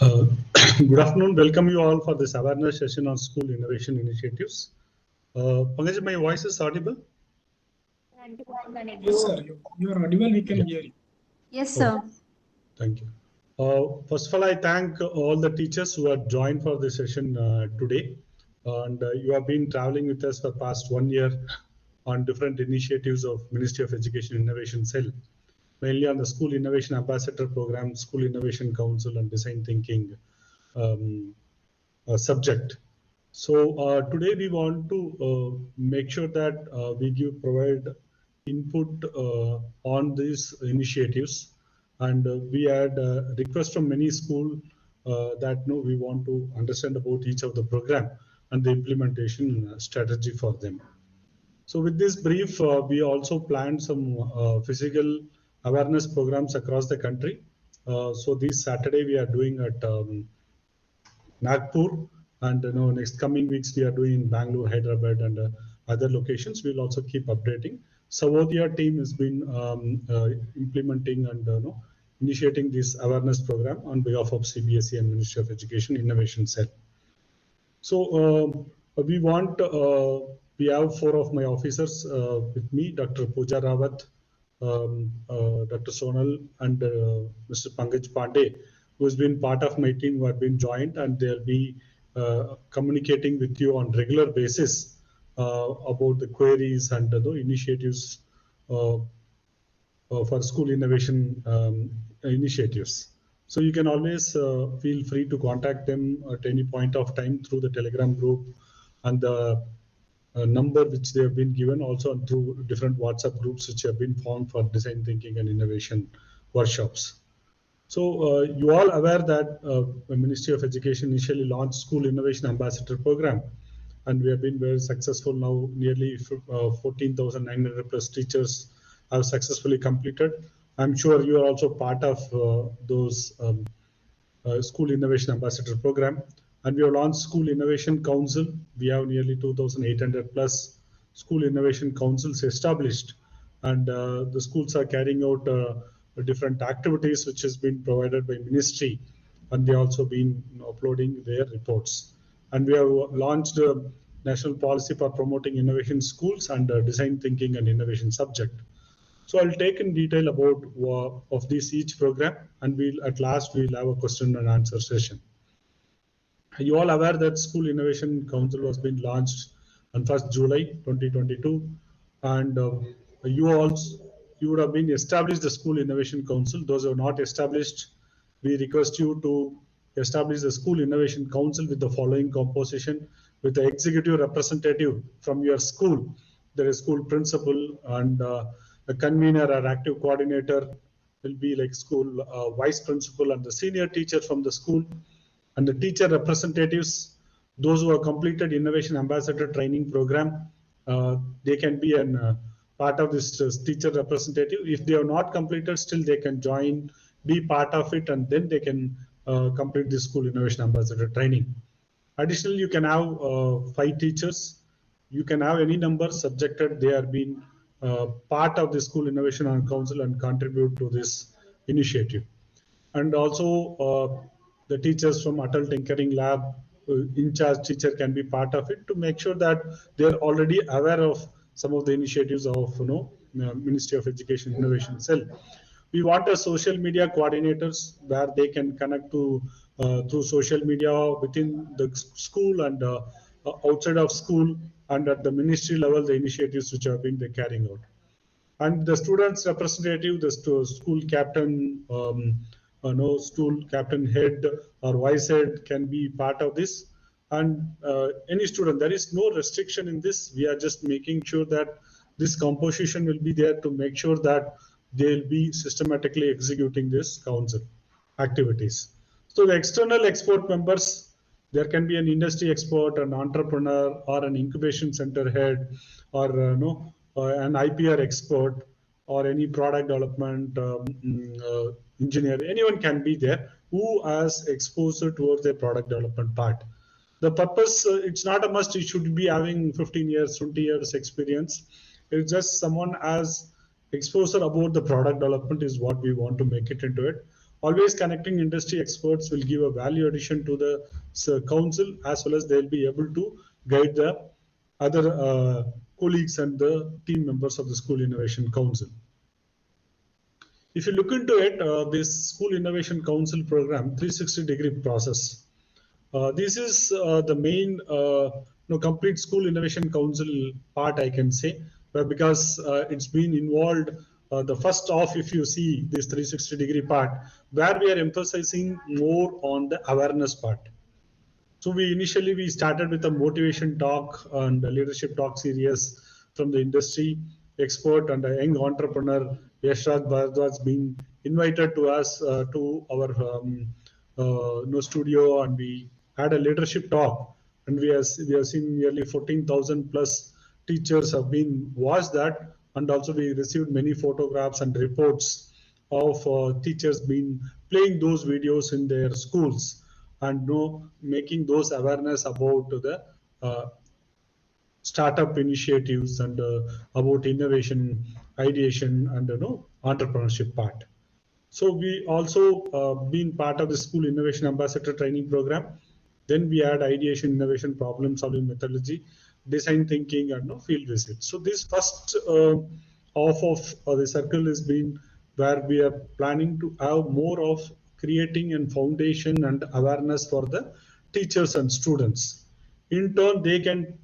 Uh, Good afternoon. Welcome you all for this awareness session on school innovation initiatives. Pankaj, my voice is audible? Yes, sir. You are audible. We can Yeah. hear you. Yes, sir. Thank you. First of all, I thank all the teachers who have joined for this session today. And you have been traveling with us for past 1 year on different initiatives of Ministry of Education Innovation Cell, mainly on the School Innovation Ambassador Program, School Innovation Council, and Design Thinking um, subject. So today we want to make sure that we provide input on these initiatives, and we had requests from many school that no, we want to understand about each of the program and the implementation strategy for them. So with this brief, we also planned some physical awareness programs across the country. So this Saturday we are doing at Nagpur, and next coming weeks we are doing in Bangalore, Hyderabad, and other locations. We'll also keep updating. Savodhya team has been implementing and initiating this awareness program on behalf of CBSE and Ministry of Education Innovation Cell. So we have four of my officers with me: Dr. Pooja Rawat, Dr. Sonal, and Mr. Pankaj Pandey, who has been part of my team, who have been joined, and they'll be communicating with you on regular basis about the queries and the initiatives for school innovation initiatives. So you can always feel free to contact them at any point of time through the Telegram group and the number which they have been given, also through different WhatsApp groups which have been formed for design thinking and innovation workshops. So you all aware that the Ministry of Education initially launched School Innovation Ambassador Program, and we have been very successful now. Nearly 14,900 plus teachers have successfully completed. I'm sure you are also part of those School Innovation Ambassador Program. And we have launched School Innovation Council. We have nearly 2,800 plus School Innovation Councils established, and the schools are carrying out different activities which has been provided by ministry, and they also been uploading their reports. And we have launched a national policy for promoting innovation schools and design thinking and innovation subject. So I'll take in detail about of this each program, and we'll at last we'll have a question and answer session. You all aware that School Innovation Council was being launched on 1st July 2022, and you would have been established the School Innovation Council. Those who are not established, we request you to establish the School Innovation Council with the following composition: with the executive representative from your school, there is school principal, and a convener or active coordinator will be like school vice principal and the senior teacher from the school, and the teacher representatives, those who have completed Innovation Ambassador Training Program, they can be an part of this teacher representative. If they have not completed, still they can join, be part of it, and then they can complete the School Innovation Ambassador Training. Additionally, you can have 5 teachers. You can have any number subjected. They are being part of the School Innovation Council and contribute to this initiative. And also the teachers from Atal Tinkering Lab, in charge teacher can be part of it to make sure that they're already aware of some of the initiatives of Ministry of Education Innovation Cell. We want a social media coordinators where they can connect to through social media within the school and outside of school, and at the ministry level the initiatives which have been carrying out. And the students representative, the school captain, school captain head or vice head can be part of this. And any student, there is no restriction in this. We are just making sure that this composition will be there to make sure that they'll be systematically executing this council activities. So the external expert members, there can be an industry expert, an entrepreneur, or an incubation center head, or an IPR expert, or any product development engineer. Anyone can be there who has exposure towards the product development part. The purpose, it's not a must. You should be having 15 years, 20 years experience. It's just someone has exposure about the product development is what we want to make it into it. Always connecting industry experts will give a value addition to the council, as well as they'll be able to guide the other colleagues and the team members of the School Innovation Council. If you look into it, this School Innovation Council program, 360-degree process. This is the main complete School Innovation Council part, I can say, because it's been involved. The first off, if you see this 360-degree part, where we are emphasizing more on the awareness part. So we started with a motivation talk and a leadership talk series from the industry expert and a young entrepreneur, Yashraj Bharadwaj, being invited to us to our studio, and we had a leadership talk, and we have seen nearly 14,000 plus teachers have been watched that, and also we received many photographs and reports of teachers being playing those videos in their schools and making those awareness about the startup initiatives and about innovation, ideation, and entrepreneurship part. So we also been part of the School Innovation Ambassador Training Program. Then we had ideation, innovation, problem solving methodology, design thinking, and field visit. So this first half of the circle has been where we are planning to have more of creating a foundation and awareness for the teachers and students. In turn, they can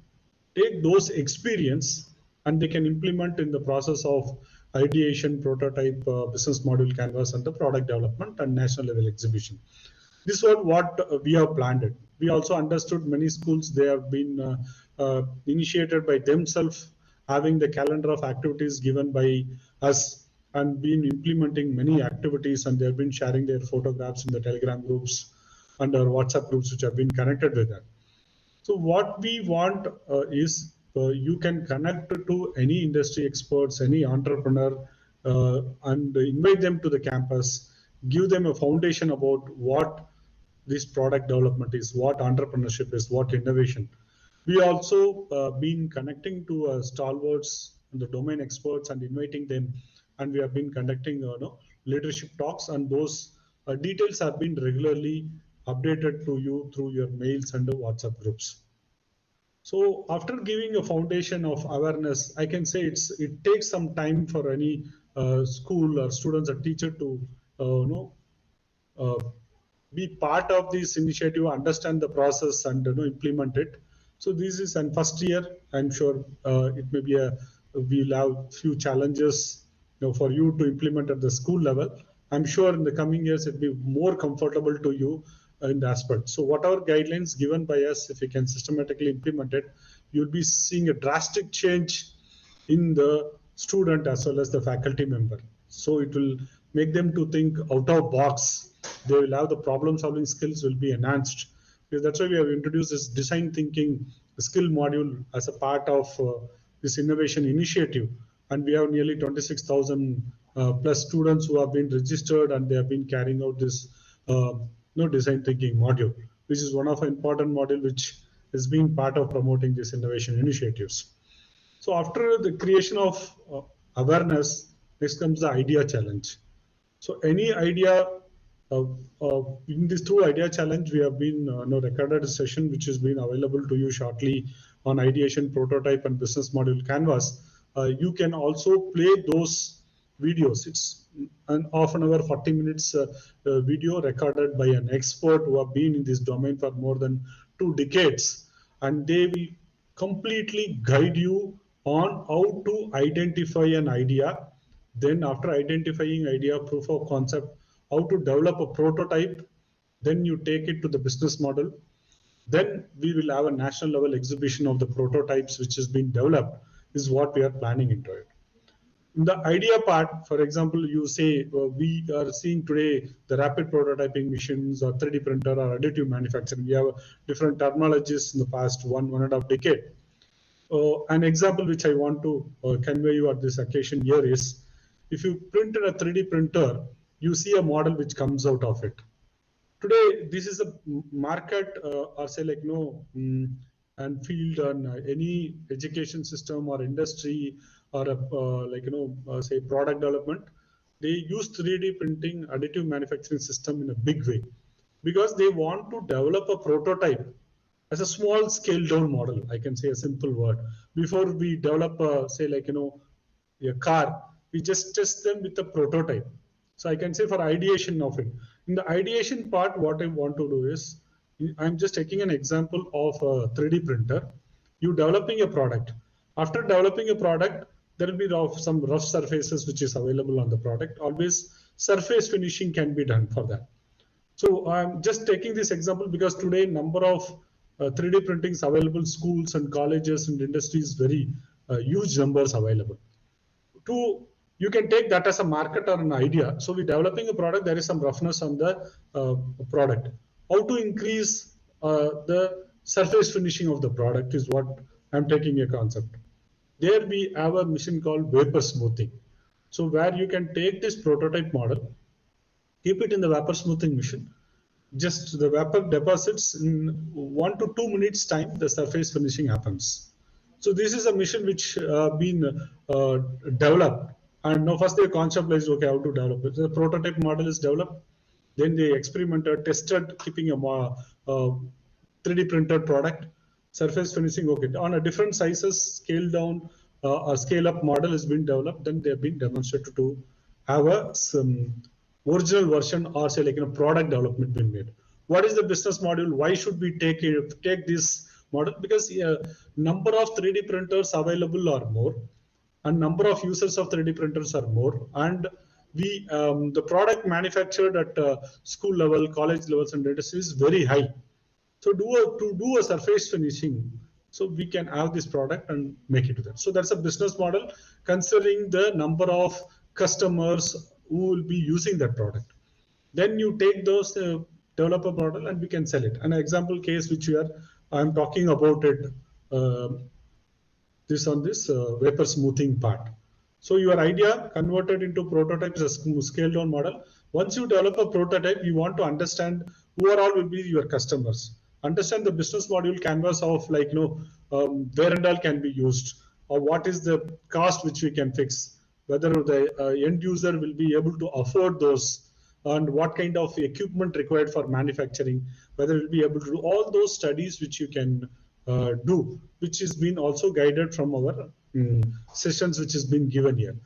take those experience and they can implement in the process of ideation, prototype, business model canvas, and the product development and national level exhibition. This was what we have planned it. We also understood many schools, they have been initiated by themselves, having the calendar of activities given by us and been implementing many activities, and they have been sharing their photographs in the Telegram groups and our WhatsApp groups which have been connected with that. So what we want is you can connect to any industry experts, any entrepreneur, and invite them to the campus, give them a foundation about what this product development is, what entrepreneurship is, what innovation. We also been connecting to stalwarts and the domain experts and inviting them, and we have been conducting leadership talks, and those details have been regularly updated to you through your mails and the WhatsApp groups. So after giving a foundation of awareness, I can say it takes some time for any school or students or teacher to be part of this initiative, understand the process, and implement it. So this is an first year. I'm sure it may be we'll have few challenges for you to implement at the school level. I'm sure in the coming years it'll be more comfortable to you in the aspect. So whatever guidelines given by us, if you can systematically implement it, you'll be seeing a drastic change in the student as well as the faculty member. So it will make them to think out of box. They will have the problem solving skills will be enhanced. Because that's why we have introduced this design thinking skill module as a part of this innovation initiative. And we have nearly 26,000 plus students who have been registered, and they have been carrying out this design thinking module, which is one of an important module which is being part of promoting these innovation initiatives. So after the creation of awareness, next comes the idea challenge. So any idea in this through idea challenge, we have been recorded a session which has been available to you shortly on ideation, prototype, and business model canvas. You can also play those videos. It's an half an hour, 40 minutes video recorded by an expert who have been in this domain for more than 2 decades, and they will completely guide you on how to identify an idea. Then after identifying idea, proof of concept, how to develop a prototype, then you take it to the business model. Then we will have a national level exhibition of the prototypes which has been developed, is what we are planning into it. In the idea part, for example, you say we are seeing today the rapid prototyping machines or 3D printer or additive manufacturing. We have different terminologies in the past one and a half decade. An example which I want to convey you at this occasion here is, if you print in a 3D printer, you see a model which comes out of it. Today, this is a market or say like and field on any education system or industry or say product development. they use 3D printing additive manufacturing system in a big way because they want to develop a prototype as a small scale down model. I can say a simple word. Before we develop say like, a car, we just test them with a prototype. So I can say for ideation of it. In the ideation part, what I want to do is, I'm just taking an example of a 3D printer. You developing a product. After developing a product, there will be some rough surfaces which is available on the product. Always surface finishing can be done for that. So I'm just taking this example because today number of 3D printings available, schools and colleges and industries, very huge numbers available. You can take that as a market or an idea. So we're developing a product, there is some roughness on the product. How to increase the surface finishing of the product is what I'm taking a concept. There we have a machine called vapor smoothing. So where you can take this prototype model, keep it in the vapor smoothing machine, just the vapor deposits in 1 to 2 minutes time, the surface finishing happens. So this is a machine which been developed, and now first they conceptualized okay how to develop it. The prototype model is developed, then they experimented, tested, keeping a 3D printed product, surface finishing okay on a different sizes, scale down or scale up model has been developed. Then they have been demonstrated to have some original version or say like product development been made. What is the business model? Why should we take this model? Because number of 3D printers available are more, and number of users of 3D printers are more, and we the product manufactured at school level, college levels, and industries is very high. So to do a surface finishing, so we can have this product and make it to that. So that's a business model considering the number of customers who will be using that product. Then you take those developer model and we can sell it. An example case which I'm talking about it. This on this vapor smoothing part. So your idea converted into prototype is a scaled down model. Once you develop a prototype, you want to understand who are all will be your customers. Understand the business model canvas of like where and all can be used, or what is the cost which we can fix, whether the end user will be able to afford those, and what kind of equipment required for manufacturing, whether we'll be able to do all those studies which you can do, which is been also guided from our sessions which has been given here.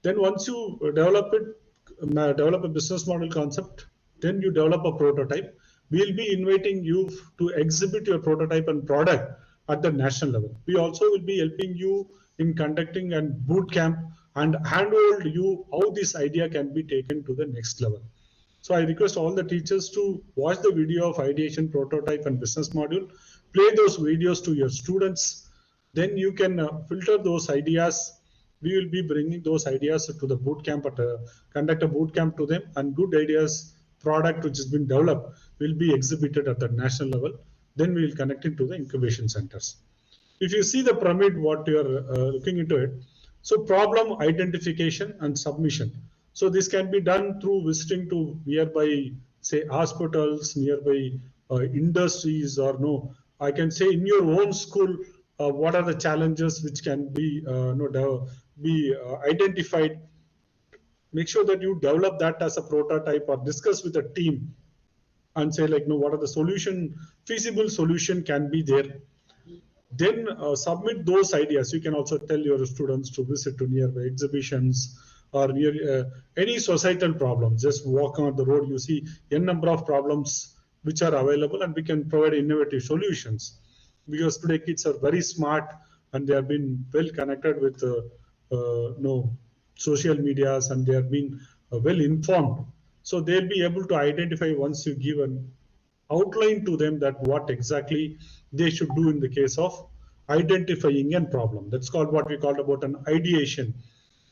Then once you develop a business model concept, then you develop a prototype. We'll be inviting you to exhibit your prototype and product at the national level. We also will be helping you in conducting a boot camp and handhold you how this idea can be taken to the next level. So I request all the teachers to watch the video of ideation, prototype, and business module. Play those videos to your students. Then you can filter those ideas. We will be bringing those ideas to the boot camp, conduct a boot camp to them, and good ideas, product which has been developed will be exhibited at the national level. Then we will connect it to the incubation centers. If you see the pyramid, what you are looking into it, so problem identification and submission. So this can be done through visiting to nearby, say, hospitals, nearby industries, or no, I can say in your own school, what are the challenges which can be identified. Make sure that you develop that as a prototype or discuss with the team and say like, no, what are the feasible solution can be there. Then submit those ideas. You can also tell your students to visit to nearby exhibitions or near any societal problems. Just walk on the road, you see n number of problems which are available, and we can provide innovative solutions. Because today kids are very smart and they have been well connected with social medias, and they have been well informed. So they'll be able to identify once you give an outline to them that what exactly they should do in the case of identifying a problem. That's called what we called about an ideation.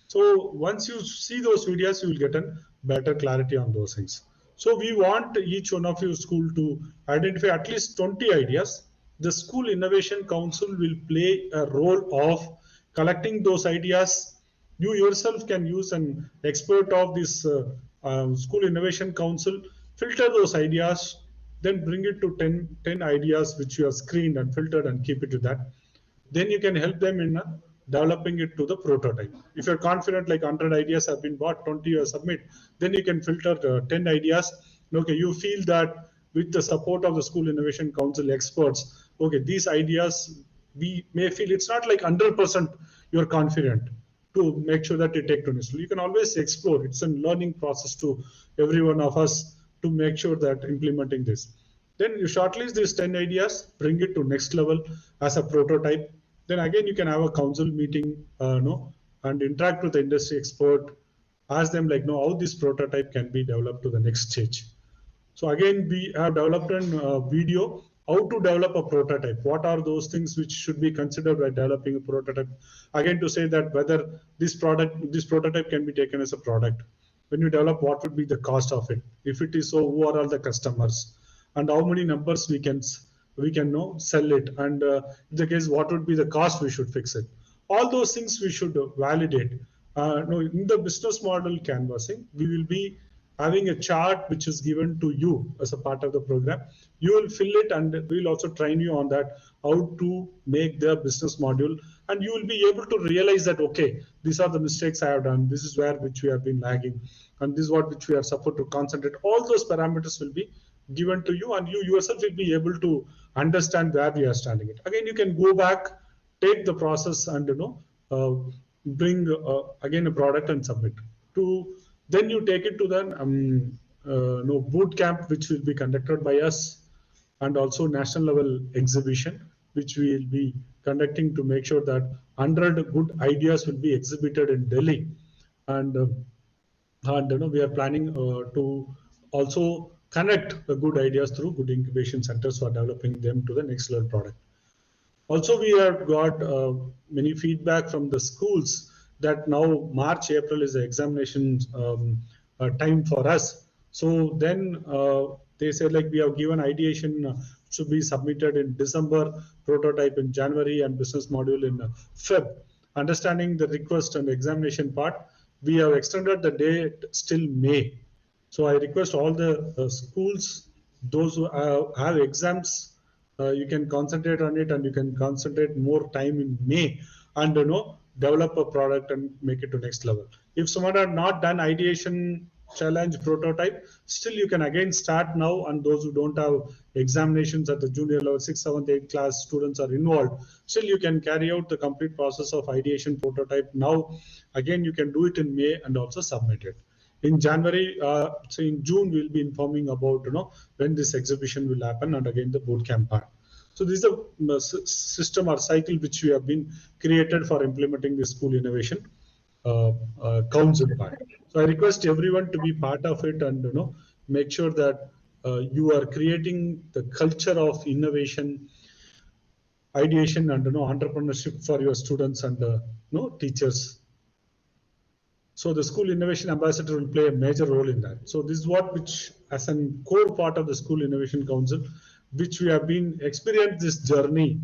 So once you see those videos, you will get a better clarity on those things. So we want each one of your school to identify at least 20 ideas. The School Innovation Council will play a role of collecting those ideas. You yourself can use an expert of this School Innovation Council, filter those ideas, then bring it to 10 ideas which you have screened and filtered and keep it to that. Then you can help them in developing it to the prototype. If you're confident like 100 ideas have been bought, 20 you submit, then you can filter 10 ideas. Okay, you feel that with the support of the School Innovation Council experts, okay, these ideas, we may feel it's not like 100% you're confident to make sure that you take to next level. You can always explore. It's a learning process to every one of us to make sure that implementing this. Then you shortlist these 10 ideas, bring it to next level as a prototype. Then again, you can have a council meeting, and interact with the industry expert, ask them like, how this prototype can be developed to the next stage. So again, we have developed a video how to develop a prototype. What are those things which should be considered by developing a prototype? Again, to say that whether this prototype can be taken as a product. When you develop, what would be the cost of it? If it is so, who are all the customers, and how many numbers we can sell it, and in the case, what would be the cost we should fix it? All those things we should validate. No, in the business model canvassing, we will be having a chart which is given to you as a part of the program. You will fill it, and we'll also train you on that, how to make the business module, and you will be able to realize that, okay, these are the mistakes I have done, this is where which we have been lagging, and this is what which we are supposed to concentrate. All those parameters will be given to you, and you yourself will be able to understand where we are standing it. Again, you can go back, take the process, and bring again a product and submit to. Then you take it to the boot camp, which will be conducted by us, and also national level exhibition, which we will be conducting to make sure that 100 good ideas will be exhibited in Delhi. And we are planning to also connect the good ideas through good incubation centers for developing them to the next level product. Also, we have got many feedback from the schools that now March, April is the examination time for us. So then they say like we have given ideation to be submitted in December, prototype in January, and business module in Feb. Understanding the request and examination part, we have extended the date till May. So I request all the schools, those who have exams, you can concentrate on it, and you can concentrate more time in May, and develop a product and make it to next level. If someone had not done ideation challenge prototype, still you can again start now, and those who don't have examinations at the junior level, 6th, 7th, 8th class students are involved, still you can carry out the complete process of ideation prototype now. Again, you can do it in May and also submit it. In January, so in June, we'll be informing about when this exhibition will happen, and again the boot camp part. So this is a system or cycle which we have been created for implementing the School Innovation Council part. So I request everyone to be part of it, and make sure that you are creating the culture of innovation, ideation, and entrepreneurship for your students and teachers. So the School Innovation Ambassador will play a major role in that. So this is what which as a core part of the School Innovation Council, which we have been experienced this journey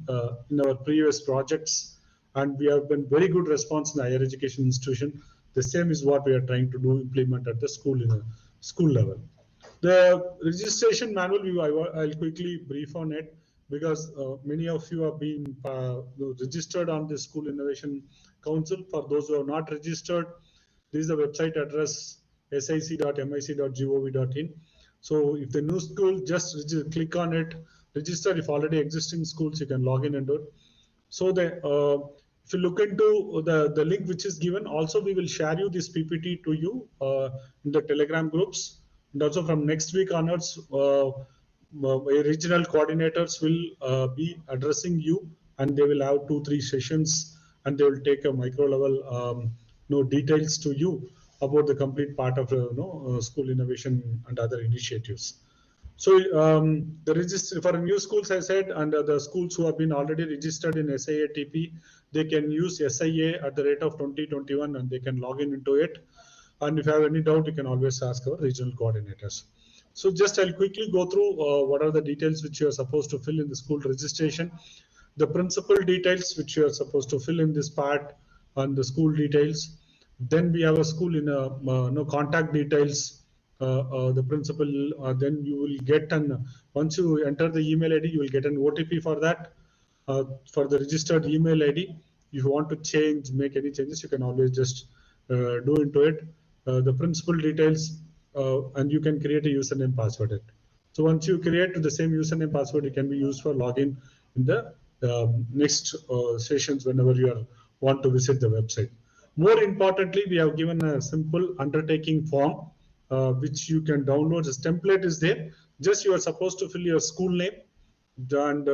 in our previous projects, and we have been very good response in the higher education institution. The same is what we are trying to do, implement at the school in a school level. The registration manual, I'll quickly brief on it, because many of you have been registered on the School Innovation Council. For those who have not registered, this is the website address, sic.mic.gov.in. So if the new school, just click on it, register. If already existing schools, you can log in and do it. So if you look into the link which is given, also we will share you this PPT to you in the Telegram groups. And also from next week onwards, regional coordinators will be addressing you, and they will have 2-3 sessions, and they will take a micro level details to you about the complete part of school innovation and other initiatives. So the register for new schools, I said, and the schools who have been already registered in SIATP, they can use SIA at the rate of 2021, and they can log in into it. And if you have any doubt, you can always ask our regional coordinators. So just I'll quickly go through what are the details which you are supposed to fill in the school registration, the principal details which you are supposed to fill in this part, and the school details. Then we have a school in contact details, the principal. Then you will get once you enter the email ID, you will get an OTP for that, for the registered email ID. If you want to change, make any changes, you can always just do into it. The principal details, and you can create a username password. So once you create the same username password, it can be used for login in the next sessions whenever you want to visit the website. More importantly, we have given a simple undertaking form which you can download. This template is there. Just you are supposed to fill your school name and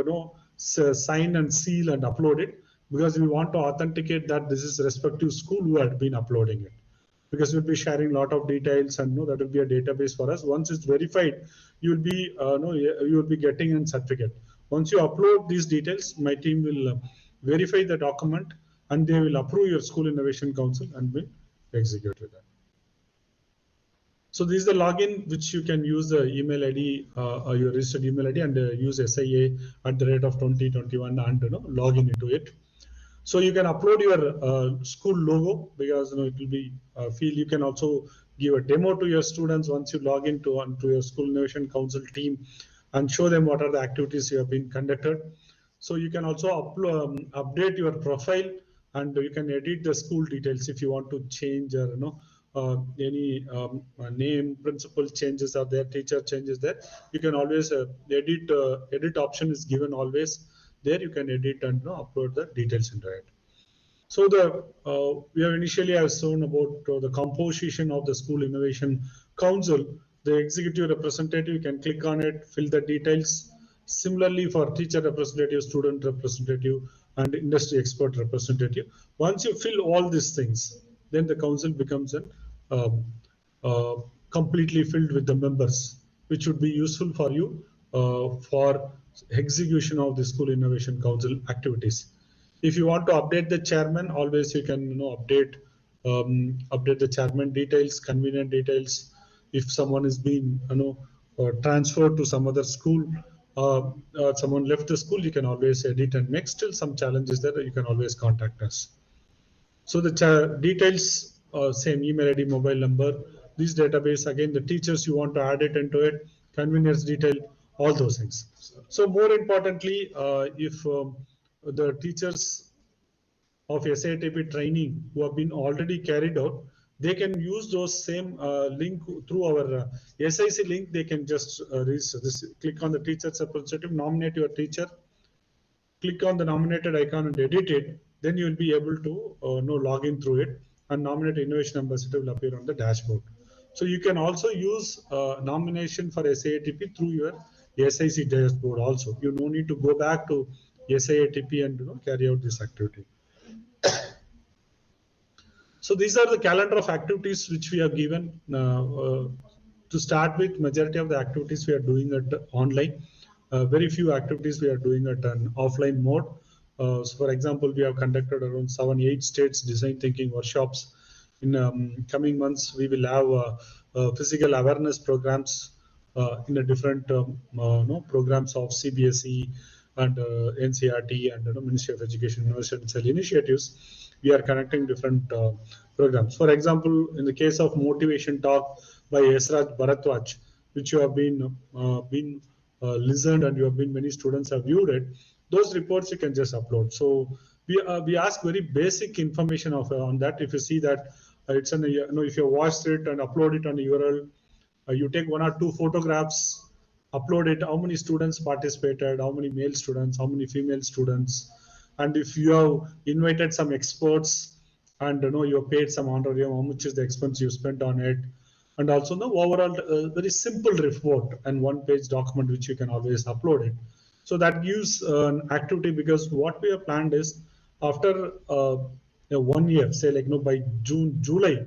sign and seal and upload it, because we want to authenticate that this is respective school who had been uploading it, because we'll be sharing a lot of details, and that will be a database for us. Once it's verified, you'll be you will be getting a certificate. Once you upload these details, my team will verify the document, and they will approve your school innovation council and will execute that. So this is the login which you can use the email ID, your registered email ID, and use SIA@2021 and log in into it. So you can upload your school logo, because it will be feel. You can also give a demo to your students once you log into your school innovation council team and show them what are the activities you have been conducted. So you can also update your profile, and you can edit the school details if you want to change or any name, principal changes are there, teacher changes there. You can always edit option is given always there. You can edit and upload the details into it. So we have initially shown about the composition of the school innovation council. The executive representative, you can click on it, fill the details. Similarly for teacher representative, student representative, and industry expert representative. Once you fill all these things, then the council becomes completely filled with the members, which would be useful for you for execution of the school innovation council activities. If you want to update the chairman, always you can update the chairman details, convenient details. If someone is being transferred to some other school, someone left the school, you can always edit and make. Still some challenges there, you can always contact us. So the details, same email ID, mobile number, this database, again the teachers you want to add it into it, convenience detail, all those things. So more importantly, if the teachers of SIATP training who have been already carried out, they can use those same link through our SIC link. They can just register this. Click on the teacher's representative, nominate your teacher, click on the nominated icon and edit it. Then you will be able to log in through it, and nominate innovation ambassador will appear on the dashboard. So you can also use nomination for SIATP through your SIC dashboard also. You no need to go back to SIATP and carry out this activity. So these are the calendar of activities which we have given. To start with, majority of the activities we are doing at online. Very few activities we are doing at an offline mode. So for example, we have conducted around 7-8 states design thinking workshops. In coming months, we will have physical awareness programs in a different programs of CBSE and NCERT and Ministry of Education Universal Initiatives. We are connecting different programs. For example, in the case of motivation talk by Yasraj Bharatwaj, which you have been listened, and you have been, many students have viewed it. Those reports you can just upload. So we ask very basic information on that. If you see that it's if you watched it and upload it on a URL, you take 1 or 2 photographs, upload it, how many students participated, how many male students, how many female students, and if you have invited some experts and you have paid some honorarium, how much is the expense you spent on it, and also the overall very simple report and 1-page document which you can always upload it. So that gives an activity, because what we have planned is after 1 year, say like by June, July,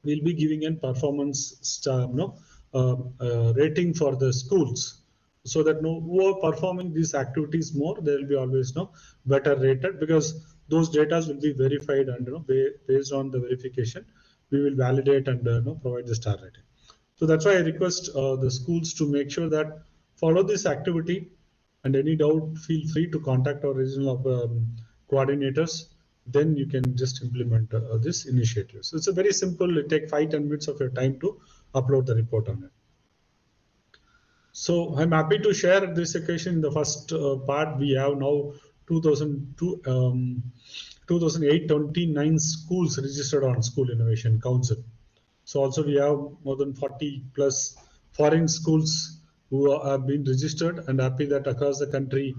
we'll be giving a performance rating for the schools, so that who are performing these activities more, they will be always better rated, because those data will be verified, and based on the verification, we will validate and provide the star rating. So that's why I request the schools to make sure that follow this activity, and any doubt, feel free to contact our regional coordinators. Then you can just implement this initiative. So it's a very simple, it takes 5-10 minutes of your time to upload the report on it. So I'm happy to share this occasion. In the first part, we have now 2002, 2008, 29 schools registered on School Innovation Council. So also we have more than 40 plus foreign schools who have been registered, and happy that across the country,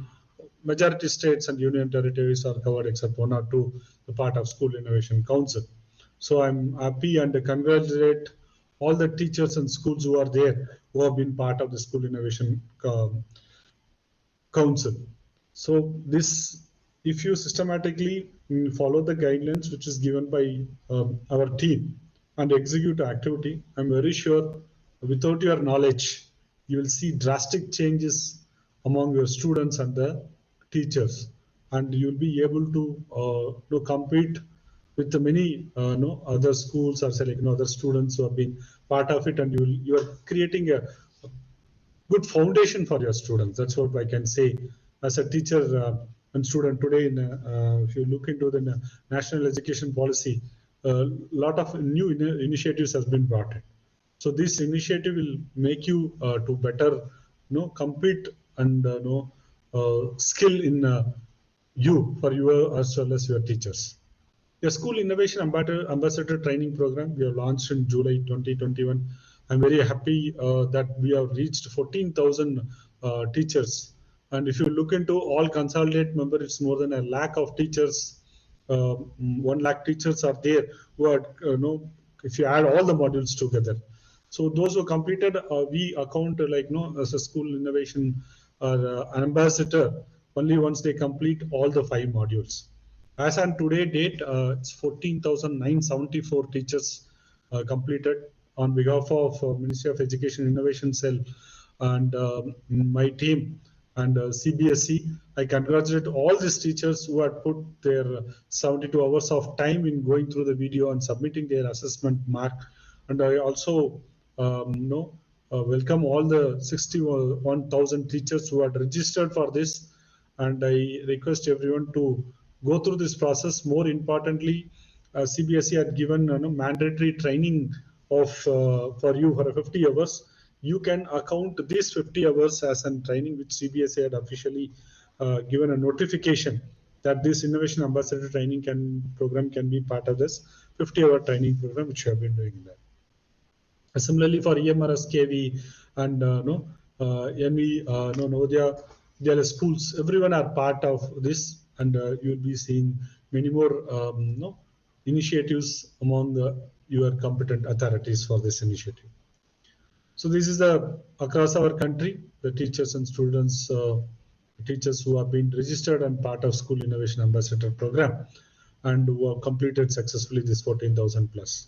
majority states and union territories are covered except one or two, the part of School Innovation Council. So I'm happy and congratulate all the teachers and schools who are there, who have been part of the School Innovation Council. So this, if you systematically follow the guidelines which is given by our team and execute activity, I'm very sure without your knowledge, you will see drastic changes among your students and the teachers, and you'll be able to compete with the many other schools or say, other students who have been part of it, and you are creating a good foundation for your students. That's what I can say as a teacher and student today. If you look into the national education policy, a lot of new initiatives has been brought in. So this initiative will make you to better compete and skill in you for you as well as your teachers. The School Innovation Ambassador Training Program we have launched in July 2021. I'm very happy that we have reached 14,000 teachers. And if you look into all consolidated members, it's more than 1 lakh of teachers. 1 lakh teachers are there who are, if you add all the modules together. So those who completed, we account as a school innovation an ambassador only once they complete all the 5 modules. As on today date, it's 14,974 teachers completed on behalf of Ministry of Education Innovation Cell and my team and CBSE. I congratulate all these teachers who had put their 72 hours of time in going through the video and submitting their assessment mark. And I also welcome all the 61,000 teachers who had registered for this. And I request everyone to go through this process. More importantly, CBSE had given mandatory training of for you for 50 hours. You can account these 50 hours as a training which CBSE had officially given a notification that this Innovation Ambassador Training program can be part of this 50-hour training program which you have been doing there. Similarly, for EMRS, KV, and NV, Navodaya, Vidyalaya schools, everyone are part of this, and you'll be seeing many more initiatives among your competent authorities for this initiative. So this is across our country, the teachers and students, teachers who have been registered and part of School Innovation Ambassador Program and who have completed successfully this 14,000 plus.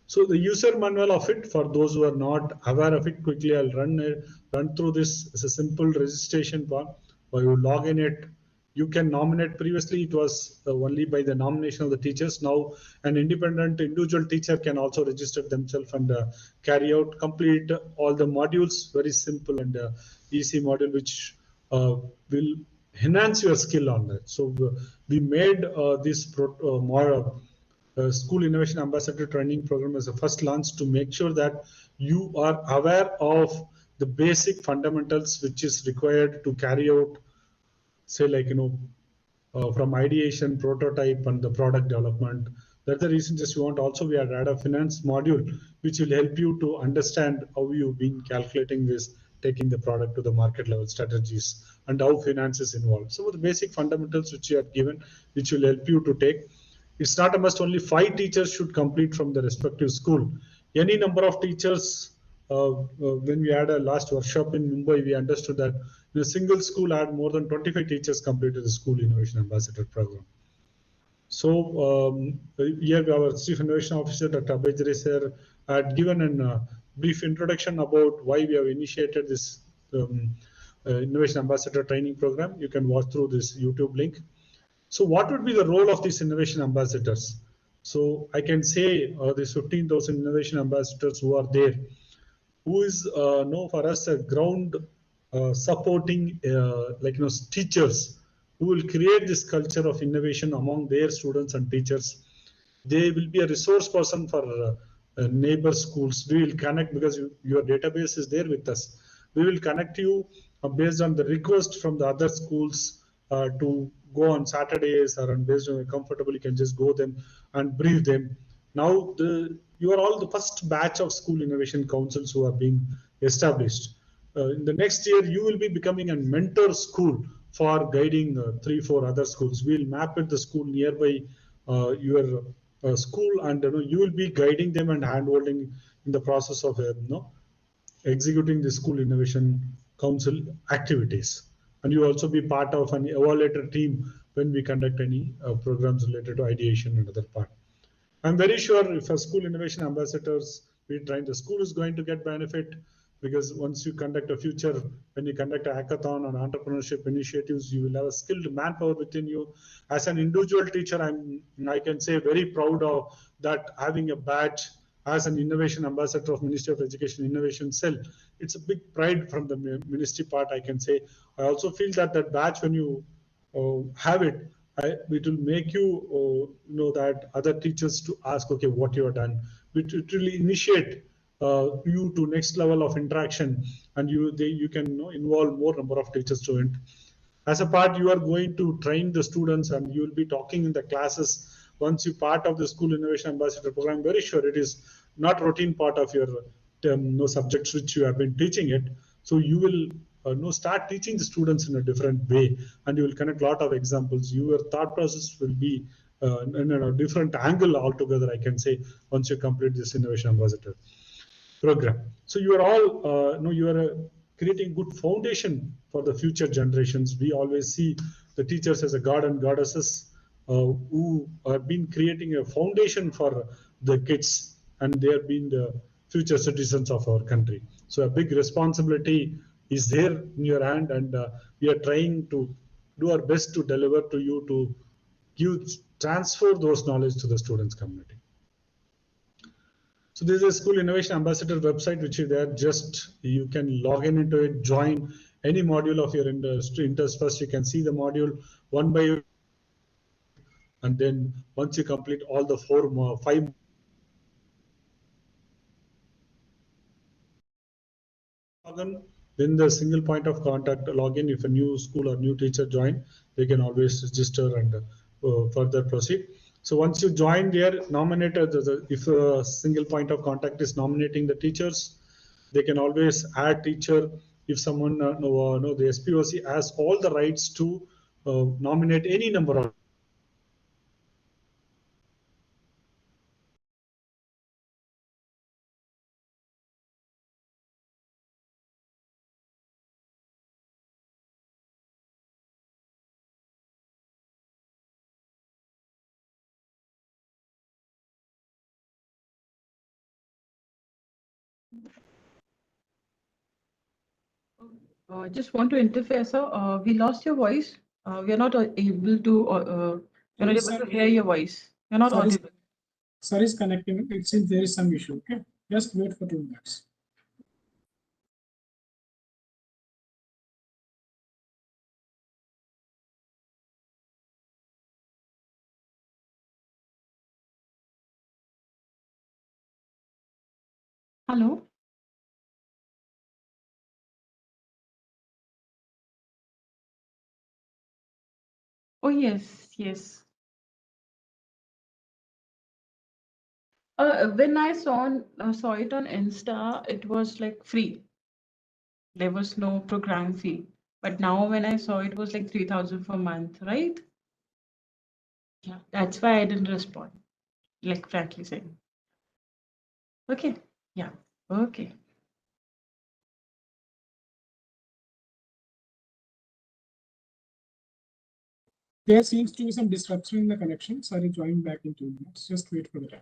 So the user manual of it, for those who are not aware of it, quickly I'll run through this. It's a simple registration form where you log in it. You can nominate. Previously, it was only by the nomination of the teachers. Now, an independent individual teacher can also register themselves and complete all the modules. Very simple and easy module, which will enhance your skill on that. So we made this more. School Innovation Ambassador Training Program as a first launch to make sure that you are aware of the basic fundamentals which is required to carry out, say, from ideation, prototype, and the product development. That's the reason just you want. Also, we had a finance module which will help you to understand how you've been calculating this, taking the product to the market level strategies, and how finance is involved. So the basic fundamentals which you have given, which will help you to take. It's not a must, only 5 teachers should complete from the respective school. Any number of teachers, when we had a last workshop in Mumbai, we understood that in a single school had more than 25 teachers completed the School Innovation Ambassador Program. So here our Chief Innovation Officer, Dr. Abhay sir, had given a brief introduction about why we have initiated this Innovation Ambassador Training Program. You can watch through this YouTube link. So what would be the role of these innovation ambassadors? So I can say these 15,000 innovation ambassadors who are there, who is for us a ground supporting teachers who will create this culture of innovation among their students and teachers. They will be a resource person for neighbor schools. We will connect because your database is there with us. We will connect you based on the request from the other schools to go on Saturdays or on based on you're comfortable, you can just go them and brief them. Now you are all the first batch of school innovation councils who are being established. In the next year, you will be becoming a mentor school for guiding 3, 4 other schools. We'll map it the school nearby your school, and you will be guiding them and handholding in the process of executing the school innovation council activities. And you also be part of an evaluator team when we conduct any programs related to ideation and other part. I'm very sure if a school innovation ambassadors we train, the school is going to get benefit, because once you conduct a future, when you conduct a hackathon on entrepreneurship initiatives, you will have a skilled manpower within you. As an individual teacher, I can say very proud of that, having a badge as an innovation ambassador of Ministry of Education Innovation Cell. It's a big pride from the ministry part, I can say. I also feel that that badge, when you have it, it will make you know that other teachers to ask, okay, what you have done. It will initiate you to next level of interaction, and you can involve more number of teachers to it. As a part, you are going to train the students, and you will be talking in the classes. Once you part of the school innovation ambassador program, I'm very sure it is not routine part of your subjects which you have been teaching it. So you will start teaching the students in a different way, and you will connect a lot of examples. Your thought process will be in a different angle altogether, I can say, once you complete this innovation ambassador program. So you are all you are creating good foundation for the future generations. We always see the teachers as a god and goddesses who have been creating a foundation for the kids, and they have been the future citizens of our country. So a big responsibility is there in your hand, and we are trying to do our best to deliver to you, to give transfer those knowledge to the students community. So this is a school innovation ambassador website, which is there. Just you can log in into it, join any module of your interest. First, you can see the module one by, and then once you complete all the 5. Then the single point of contact login. If a new school or new teacher join, they can always register and further proceed. So once you join there, nominate if a single point of contact is nominating the teachers, they can always add teacher. If someone the SPOC has all the rights to nominate any number of Just want to interfere, sir. We lost your voice. We are not able to. We're not able to hear your voice. You're not audible. Sir is connecting. It seems there is some issue. Okay, just wait for 2 minutes. Hello. Oh yes, yes. When I saw it on Insta, it was like free. There was no program fee. But now when I saw it was like 3,000 per month, right? Yeah, that's why I didn't respond. Like frankly saying. Okay. Yeah. Okay. There seems to be some disruption in the connection. Sorry, join back in 2 minutes. Just wait for the time.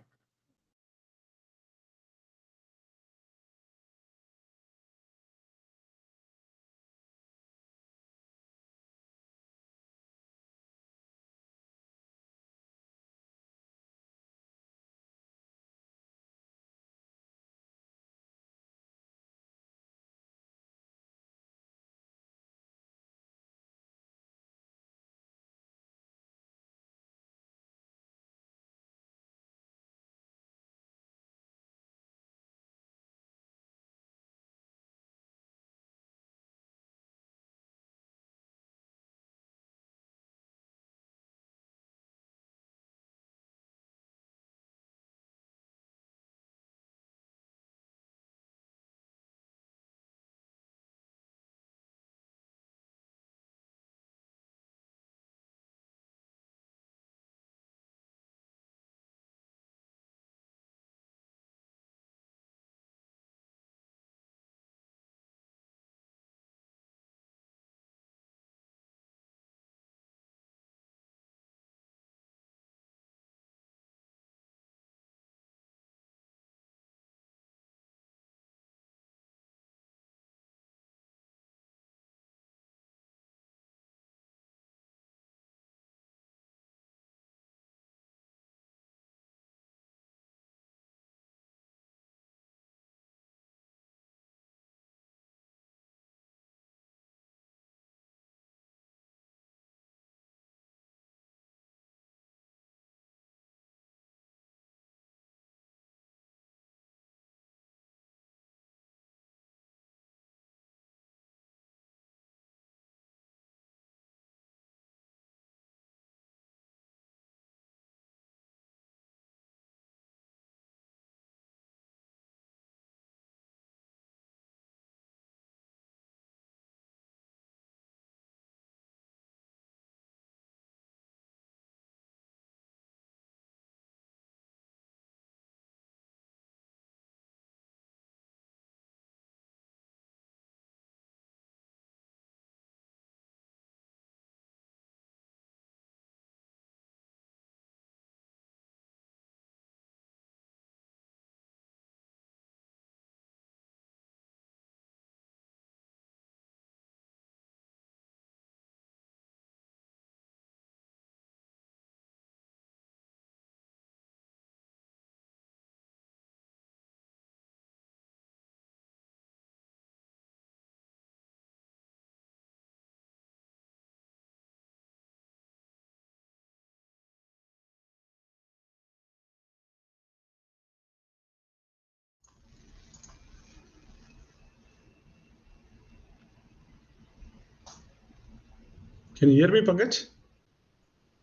Can you hear me, Pankaj?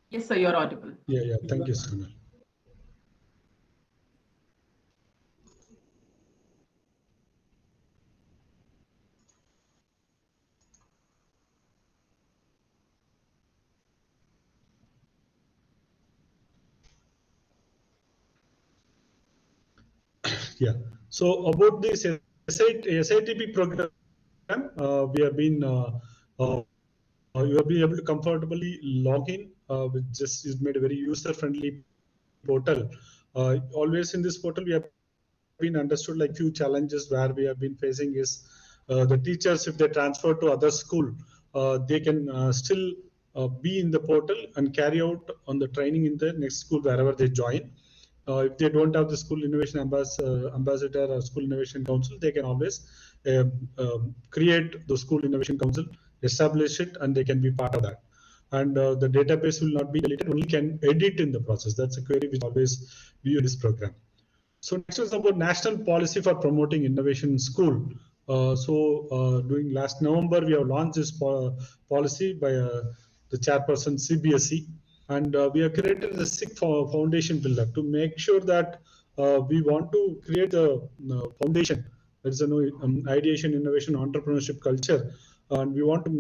Yes, sir, you're audible. Yeah. Thank you, Sonal. Yeah. So about this SITP program, we have been you have been able to comfortably log in with just is made a very user-friendly portal. Always in this portal, we have been understood like few challenges where we have been facing is the teachers, if they transfer to other school, they can still be in the portal and carry out on the training in the next school wherever they join. If they don't have the school innovation ambassador or school innovation council, they can always create the school innovation council, establish it, and they can be part of that. And the database will not be deleted, only can edit in the process. That's a query which always view this program. So next is about national policy for promoting innovation in school. During last November, we have launched this policy by the chairperson CBSE, and we have created the SICK foundation pillar to make sure that we want to create a foundation that is ideation, innovation, entrepreneurship culture, and we want to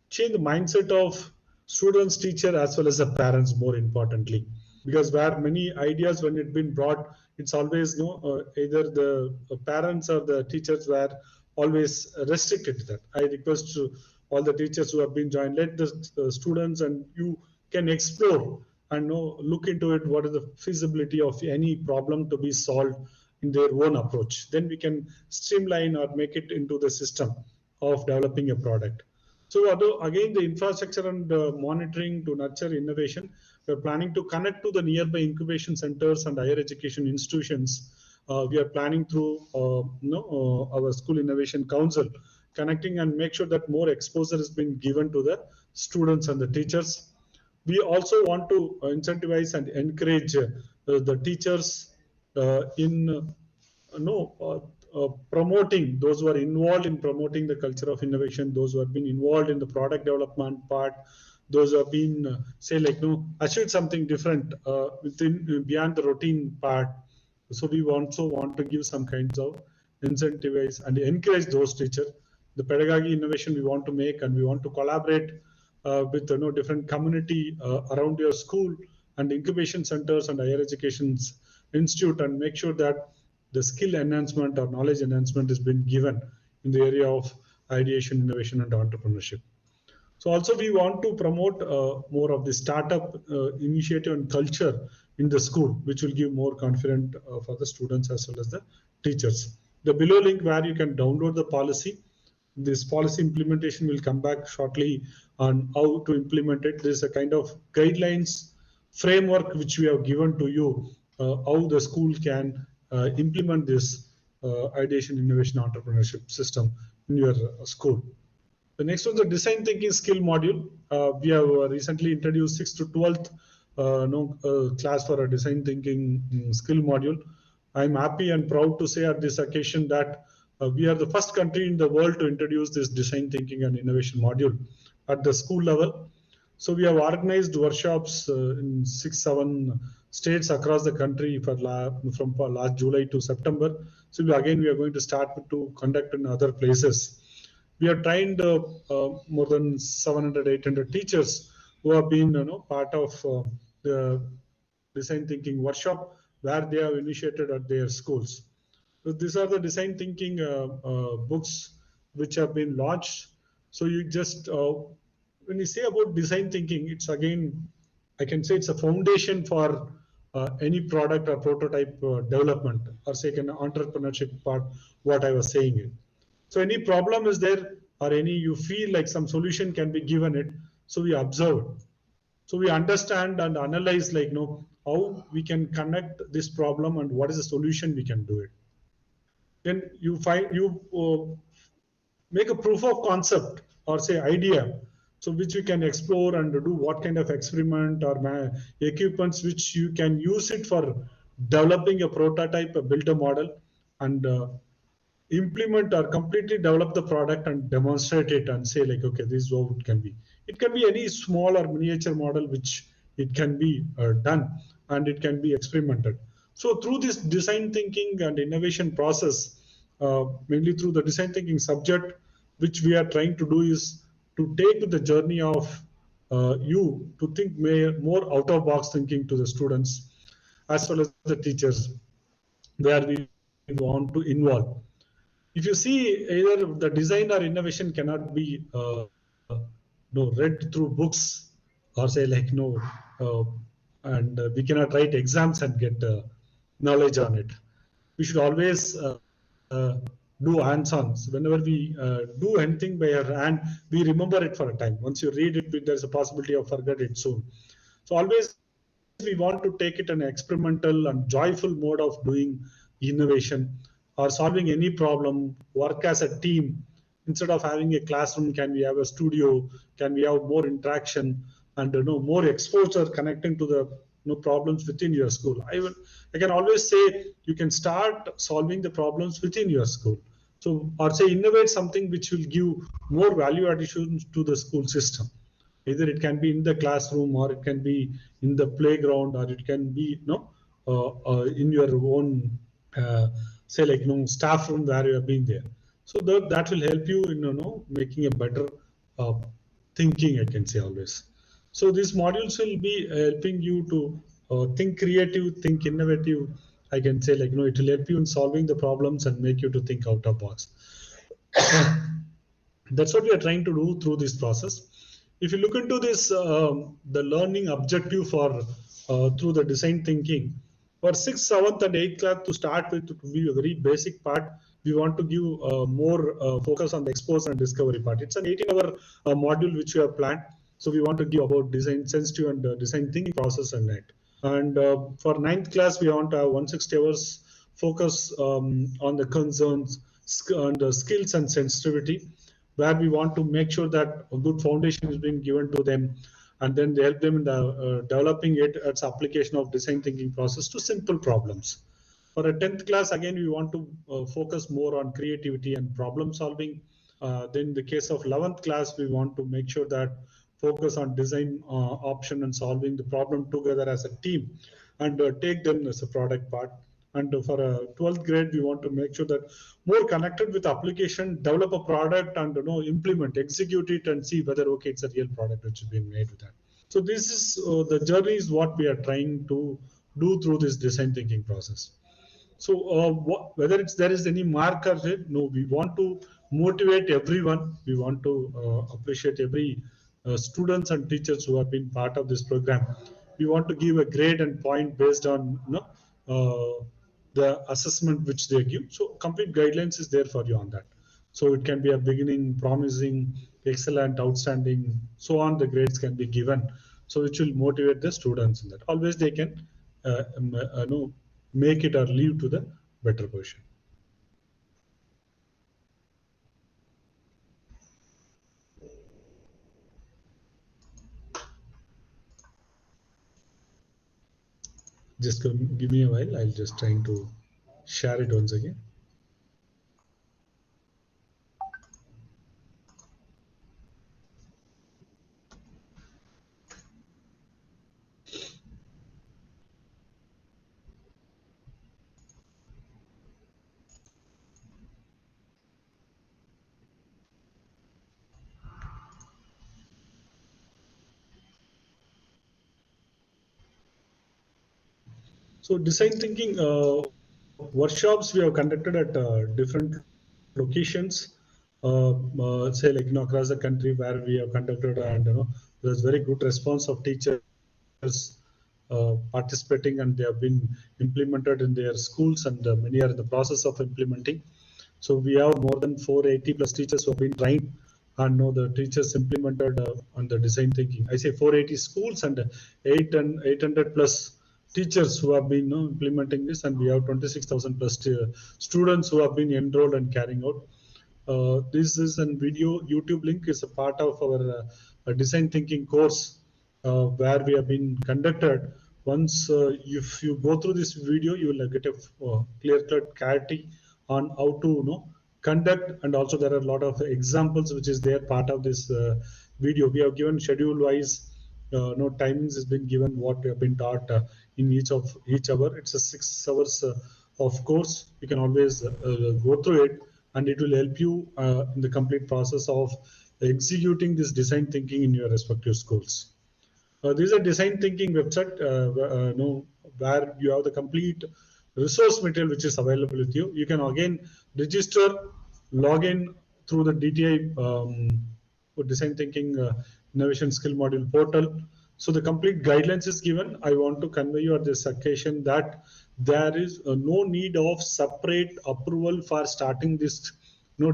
change the mindset of students, teacher, as well as the parents. More importantly, because where many ideas when it been brought, it's always either the parents or the teachers were always restricted to that. I request to all the teachers who have been joined, let the students and you can explore and look into it, what is the feasibility of any problem to be solved in their own approach. Then we can streamline or make it into the system of developing a product. So again, the infrastructure and monitoring to nurture innovation, we're planning to connect to the nearby incubation centers and higher education institutions. We are planning through our school innovation council, connecting and make sure that more exposure has been given to the students and the teachers. We also want to incentivize and encourage the teachers in promoting those who are involved in promoting the culture of innovation, those who have been involved in the product development part, those who have been achieved something different within beyond the routine part. So we also want to give some kinds of incentivize and encourage those teachers. The pedagogy innovation we want to make, and we want to collaborate with different community around your school and incubation centers and higher education institute, and make sure that the skill enhancement or knowledge enhancement has been given in the area of ideation, innovation, and entrepreneurship. So also we want to promote more of the startup initiative and culture in the school, which will give more confidence for the students as well as the teachers. The below link where you can download the policy. This policy implementation will come back shortly on how to implement it. There's a kind of guidelines framework which we have given to you, how the school can implement this ideation, innovation, entrepreneurship system in your school. The next one is the design thinking skill module. We have recently introduced 6th to 12th class for a design thinking skill module. I'm happy and proud to say at this occasion that we are the first country in the world to introduce this design thinking and innovation module at the school level. So we have organized workshops in 6-7 states across the country from last July to September. So we are going to start to conduct in other places. We have trained more than 700-800 teachers who have been part of the design thinking workshop where they have initiated at their schools. So these are the design thinking books which have been launched. So you just when you say about design thinking, it's again, I can say it's a foundation for any product or prototype development, or say an entrepreneurship part, what I was saying it. So any problem is there, or any you feel like some solution can be given it. So we observe. So we understand and analyze how we can connect this problem and what is the solution we can do it. Then you make a proof of concept or say idea, so which you can explore and do what kind of experiment or equipments which you can use it for developing a prototype, build a model, and implement or completely develop the product and demonstrate it and say like, okay, this is how it can be. It can be any small or miniature model which it can be done and it can be experimented. So through this design thinking and innovation process, mainly through the design thinking subject, which we are trying to do is to take the journey of you to think more out of box thinking to the students as well as the teachers, where we want to involve. If you see, either the design or innovation cannot be read through books or say like uh, and we cannot write exams and get knowledge on it. We should always do hands-ons. Whenever we do anything by our hand, we remember it for a time. Once you read it, there's a possibility of forget it soon. So always we want to take it an experimental and joyful mode of doing innovation or solving any problem, work as a team. Instead of having a classroom, can we have a studio? Can we have more interaction and more exposure connecting to the problems within your school? I can always say you can start solving the problems within your school. So, or say innovate something which will give more value addition to the school system. Either it can be in the classroom or it can be in the playground or it can be in your own say like staff room where you have been there. So that will help you in making a better thinking, I can say always. So these modules will be helping you to think creative, think innovative. I can say like it will help you in solving the problems and make you to think out of box. That's what we are trying to do through this process. If you look into this, the learning objective for through the design thinking, for 6th, 7th, and 8th class to start with, to be a very basic part, we want to give more focus on the expose and discovery part. It's an 18-hour module which we have planned. So we want to give about design sensitive and design thinking process and that. And for 9th class, we want to have 160 hours focus on the concerns and skills and sensitivity, where we want to make sure that a good foundation is being given to them, and then they help them in the developing it as application of design thinking process to simple problems. For a 10th class, again, we want to focus more on creativity and problem solving. Then in the case of 11th class, we want to make sure that focus on design option and solving the problem together as a team and take them as a product part. And for a 12th grade, we want to make sure that more connected with application, develop a product and implement, execute it and see whether, okay, it's a real product which has been made with that. So this is the journey is what we are trying to do through this design thinking process. So whether there is any marker, no, we want to motivate everyone. We want to appreciate every students and teachers who have been part of this program. We want to give a grade and point based on the assessment which they give. So complete guidelines is there for you on that. So it can be a beginning, promising, excellent, outstanding, so on. The grades can be given, so which will motivate the students in that. Always they can make it or leave to the better version. Just give me a while. I'll just trying to share it once again. So design thinking workshops we have conducted at different locations, say like across the country, where we have conducted, and there's very good response of teachers participating, and they have been implemented in their schools, and many are in the process of implementing. So we have more than 480 plus teachers who have been trained, and the teachers implemented on the design thinking. I say 480 schools and 800 plus teachers who have been implementing this, and we have 26,000 plus students who have been enrolled and carrying out. This is a video YouTube link is a part of our design thinking course where we have been conducted. Once if you go through this video, you will get a clear-cut clarity on how to conduct, and also there are a lot of examples which is there part of this video. We have given schedule wise, no timings has been given what we have been taught in each hour. It's a 6 hours of course. You can always go through it, and it will help you in the complete process of executing this design thinking in your respective schools. This is a design thinking website where you have the complete resource material which is available with you. You can again register, log in through the DTI design thinking innovation skill module portal. So the complete guidelines is given. I want to convey you at this occasion that there is no need of separate approval for starting this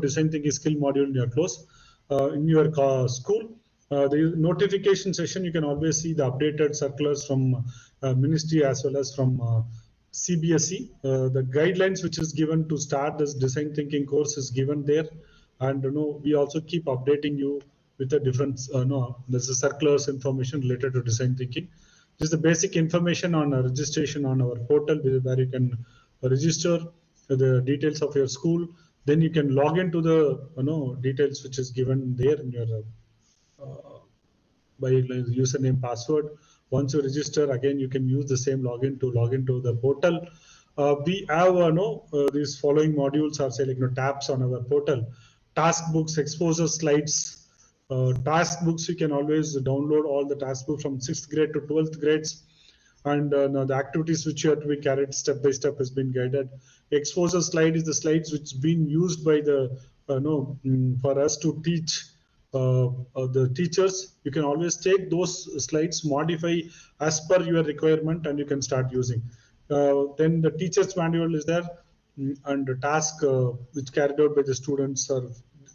design thinking skill module in your course in your school. The notification session, you can always see the updated circulars from ministry as well as from CBSE. The guidelines which is given to start this design thinking course is given there, and we also keep updating you with the different there's a circulars information related to design thinking. This is the basic information on registration on our portal where you can register the details of your school. Then you can log into the details which is given there in your by username, password. Once you register, again you can use the same login to log into the portal. We have these following modules are say like tabs on our portal: task books, exposure slides. Task books, you can always download all the task books from 6th grade to 12th grades, and the activities which you have to be carried step by step has been guided. Exposure slide is the slides which been used by the for us to teach the teachers. You can always take those slides, modify as per your requirement, and you can start using. Then the teacher's manual is there, and the task which carried out by the students are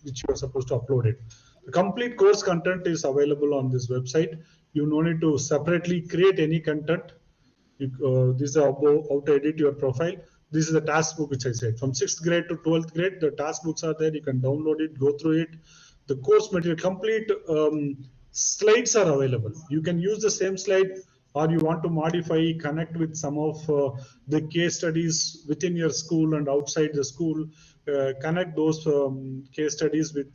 which you are supposed to upload it. The complete course content is available on this website. You no need to separately create any content. This is how to edit your profile. This is the task book which I said. From 6th grade to 12th grade, the task books are there. You can download it, go through it. The course material, complete slides are available. You can use the same slide, or you want to modify, connect with some of the case studies within your school and outside the school. Connect those case studies with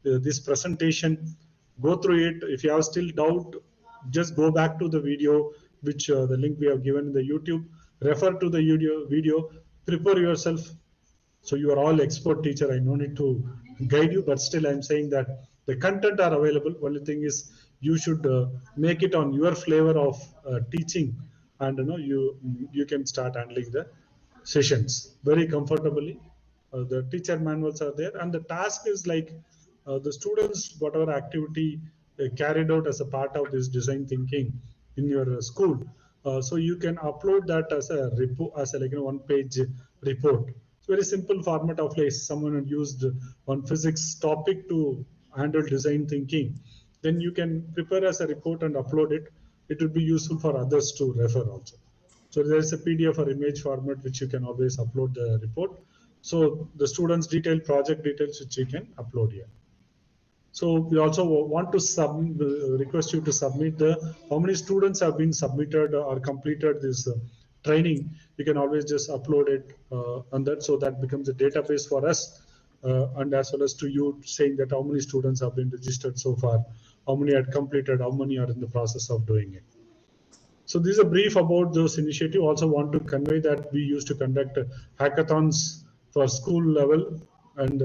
this presentation. Go through it. If you have still doubt, just go back to the video, which the link we have given in the YouTube. Refer to the video. Prepare yourself. So you are all expert teacher. I no need to guide you, but still I'm saying that the content are available. Only thing is you should make it on your flavor of teaching, and you can start handling the sessions very comfortably. The teacher manuals are there, and the task is like the students whatever activity carried out as a part of this design thinking in your school. So you can upload that as a report, as a one-page report. It's very simple format of like someone used one physics topic to handle design thinking. Then you can prepare as a report and upload it. It would be useful for others to refer also. So there is a PDF or image format which you can always upload the report. So the students' detailed project details which you can upload here. So we also want to request you to submit how many students have been submitted or completed this training. You can always just upload it on that, so that becomes a database for us, and as well as to you saying that how many students have been registered so far, how many had completed, how many are in the process of doing it. So this is a brief about those initiatives. Also want to convey that we used to conduct hackathons for school level and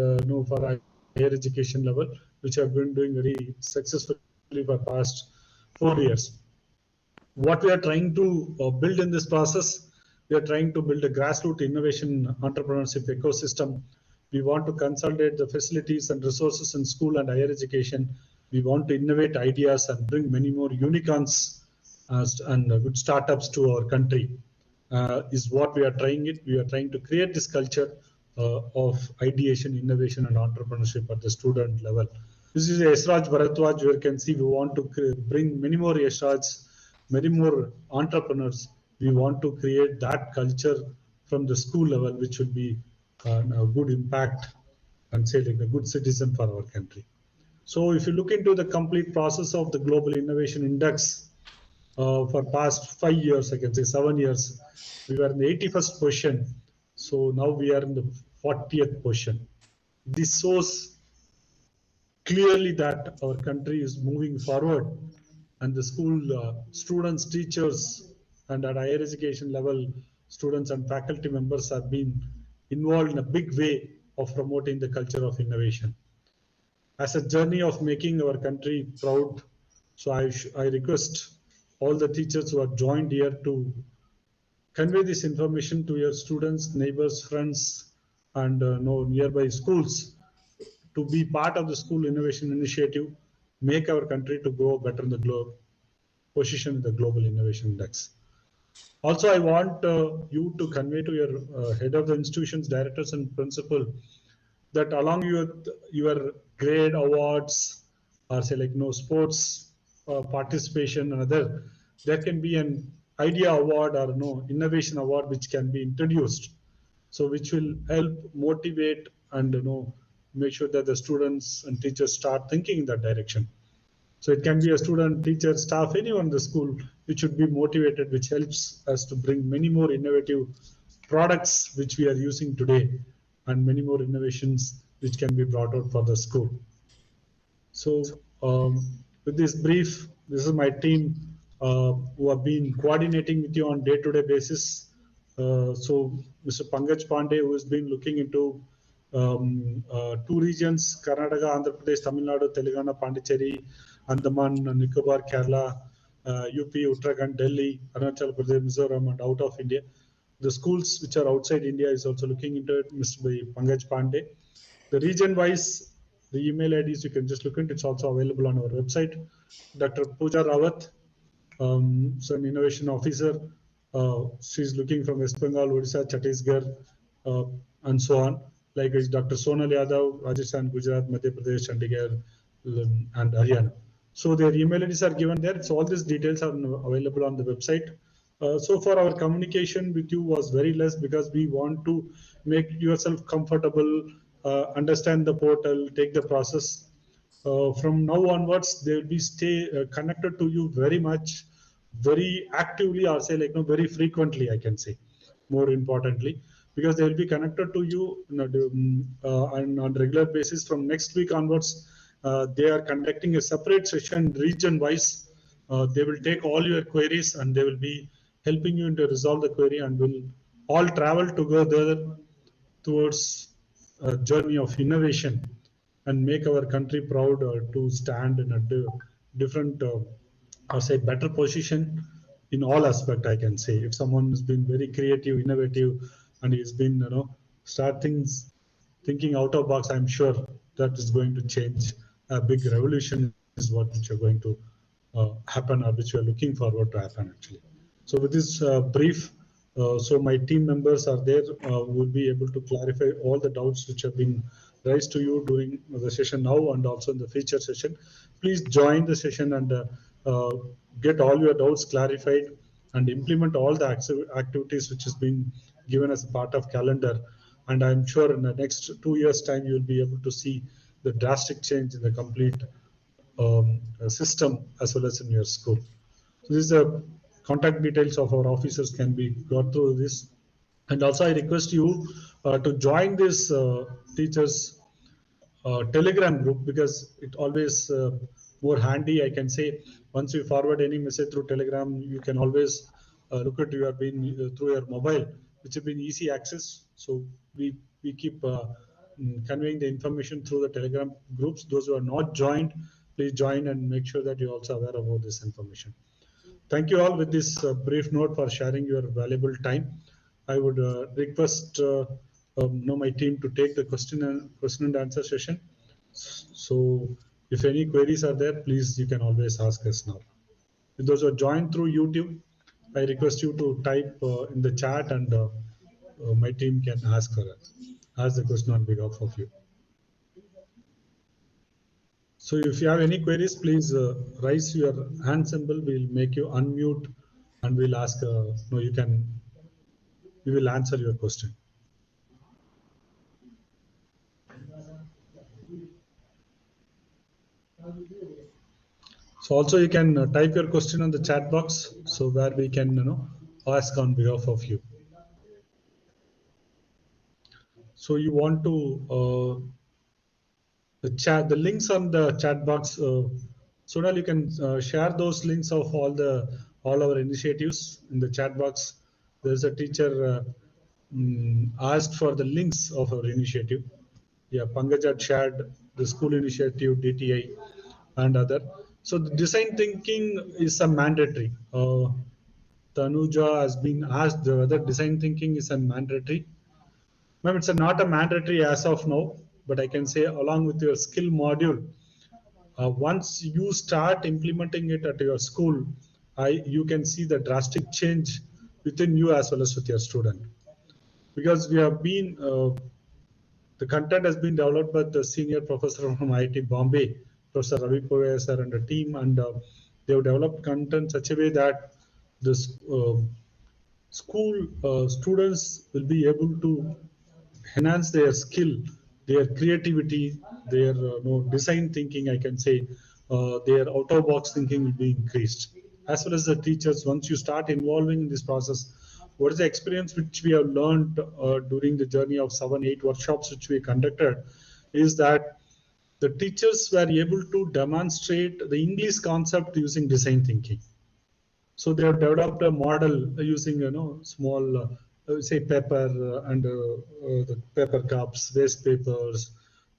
for higher education level, which have been doing very successfully for past 4 years. What we are trying to build in this process, we are trying to build a grassroots innovation entrepreneurship ecosystem. We want to consolidate the facilities and resources in school and higher education. We want to innovate ideas and bring many more unicorns and good startups to our country. Is what we are trying it. We are trying to create this culture of ideation, innovation, and entrepreneurship at the student level. This is Yashraj Bharadwaj. You can see we want to bring many more Yashraj, many more entrepreneurs. We want to create that culture from the school level, which will be a good impact and say like a good citizen for our country. So if you look into the complete process of the Global Innovation Index for past 5 years, I can say 7 years, we were in the 81st position. So now we are in the 40th position. this shows clearly that our country is moving forward, and the school students, teachers, and at higher education level, students and faculty members have been involved in a big way of promoting the culture of innovation. As a journey of making our country proud, so I request all the teachers who have joined here to convey this information to your students, neighbors, friends, and nearby schools to be part of the school innovation initiative, make our country to grow better in the globe, position in the global innovation index. Also, I want you to convey to your head of the institution's directors and principal that along with your grade awards or say like sports participation and other, there can be an idea award or innovation award which can be introduced, so which will help motivate and make sure that the students and teachers start thinking in that direction. So it can be a student, teacher, staff, anyone in the school which should be motivated, which helps us to bring many more innovative products which we are using today, and many more innovations which can be brought out for the school. So with this brief, this is my team who have been coordinating with you on day-to-day basis. So Mr. Pankaj Pandey, who has been looking into 2 regions, Karnataka, Andhra Pradesh, Tamil Nadu, Telangana, Pondicherry, Andaman, Nicobar, Kerala, UP, Uttarakhand, Delhi, Arunachal Pradesh, Mizoram, and out of India. The schools which are outside India is also looking into it, Mr. Pankaj Pandey. The region-wise, the email IDs you can just look into. It's also available on our website. Dr. Pooja Rawat, so an innovation officer. She's looking from West Bengal, Odisha, Chhattisgarh, and so on. Like Dr. Sonal Yadav, Rajasthan, Gujarat, Madhya Pradesh, Chandigarh, and Haryana. So their email IDs are given there. So all these details are available on the website. So far, our communication with you was very less because we want to make yourself comfortable, understand the portal, take the process. From now onwards, they will be stay connected to you very much, very actively, or say like very frequently, I can say, more importantly, because they will be connected to you on regular basis. From next week onwards, they are conducting a separate session region-wise. They will take all your queries and they will be helping you to resolve the query, and will all travel together towards a journey of innovation and make our country proud to stand in a different, or say, better position in all aspect. I can say, if someone has been very creative, innovative, and he's been, start things, thinking out of box, I'm sure that is going to change. A big revolution is what which are going to happen, or which we are looking forward to happen actually. So with this brief, so my team members are there, will be able to clarify all the doubts which have been raised to you during the session now and also in the future session. Please join the session and get all your doubts clarified and implement all the activities which has been given as a part of calendar. And I'm sure in the next 2 years' time, you'll be able to see the drastic change in the complete system as well as in your school. So this is a contact details of our officers can be got through this. And also I request you to join this teachers Telegram group, because it always more handy, I can say. Once you forward any message through Telegram, you can always look at your been through your mobile, which have been easy access. So we keep conveying the information through the Telegram groups. Those who are not joined, please join and make sure that you're also aware about this information. Thank you all with this brief note for sharing your valuable time. I would request my team to take the question and answer session. So if any queries are there, please, you can always ask us now. If those who are joined through YouTube, I request you to type in the chat, and my team can ask the question on behalf of you. So if you have any queries, please raise your hand symbol. We'll make you unmute and we'll ask, we will answer your question. So also you can type your question on the chat box, so where we can ask on behalf of you. So you want to the links on the chat box. Sonal, you can share those links of all our initiatives in the chat box. There's a teacher asked for the links of our initiative. Yeah, Pankaj had shared the school initiative, DTI, and other. So the design thinking is a mandatory. Tanuja has been asked whether design thinking is a mandatory. Ma'am, it's not a mandatory as of now, but I can say along with your skill module, once you start implementing it at your school, you can see the drastic change within you as well as with your student. Because we have been, the content has been developed by the senior professor from IIT Bombay, Professor Ravi Povaya sir and the team, and they have developed content such a way that this school students will be able to enhance their skill, their creativity, their design thinking, I can say, their out-of-box thinking will be increased. As well as the teachers, once you start involving in this process, what is the experience which we have learned during the journey of 7-8 workshops which we conducted is that the teachers were able to demonstrate the English concept using design thinking. So they have developed a model using small say paper and the paper cups, waste papers,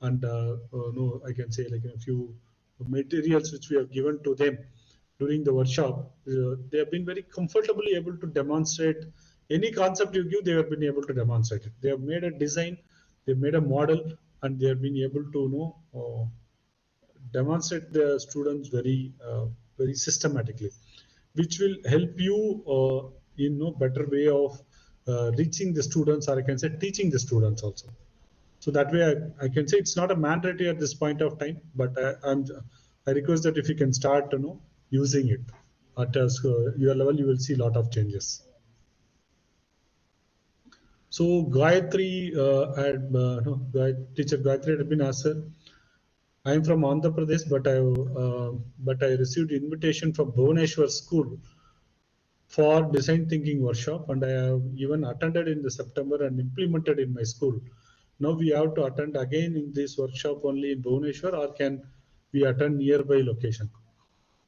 and no, I can say like a few materials which we have given to them during the workshop. They have been very comfortably able to demonstrate any concept you give. They have been able to demonstrate it. They have made a design, they have made a model, and they have been able to demonstrate the students very systematically, which will help you in a better way of reaching the students, or I can say teaching the students also. So that way I can say it's not a mandatory at this point of time, but I request that if you can start using it at your level, you will see a lot of changes. So Gayatri, teacher Gayatri had been asked, I am from Andhra Pradesh, but I received invitation from Bhubaneswar School for design thinking workshop, and I have even attended in the September and implemented in my school. Now we have to attend again in this workshop only in Bhubaneswar, or can we attend nearby location?